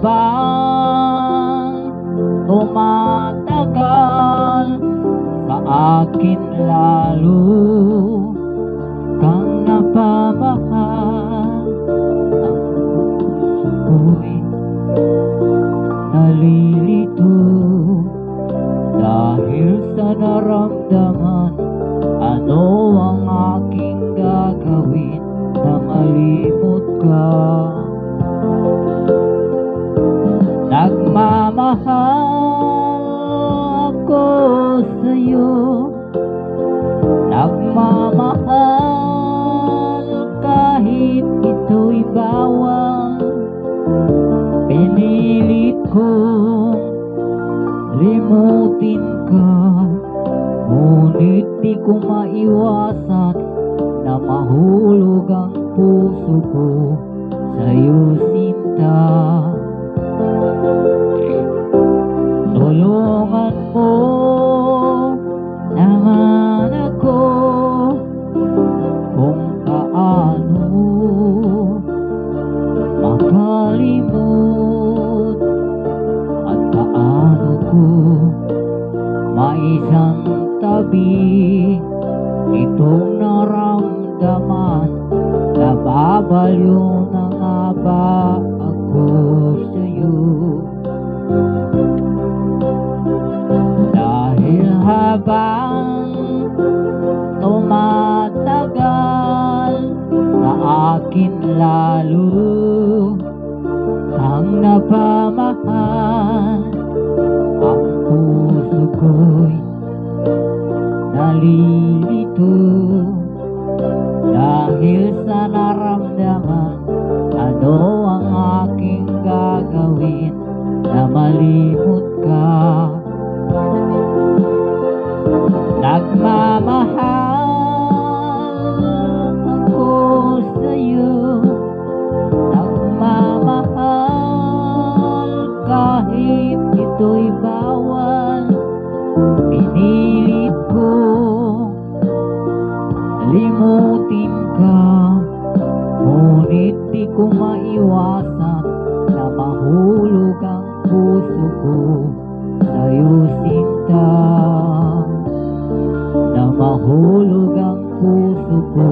habang tumatagal, sa akin lalo kang napamahal. Ang puso ko'y nalilito dahil sa naramdaman. Ano ang aking gagawin na malimot ka? Nagmamahal ako sa'yo, nagmamahal kahit ito'y bawal. Pinilit kong limutin ka, ngunit di ko maiwasan na mahulog ang puso ko sa'yo, sinta. Tulungan mo naman ako kung paano makalimot at paano ko maisang tabi itong naramdaman. Nababaliw na nga ba ako sa'yo? Dahil habang tumatagal, sa akin lalo kang napamahal. Ang puso ko'y nalilito dahil sa naramdaman. Ano ang aking gagawin na malimot ka? Nagmamahal ako sa'yo, nagmamahal kahit ito'y bawal. Pinilit ko limutin ka, ngunit di ko maiwasan na mahulog ang puso ko sa'yo, sinta. Na mahulog ang puso ko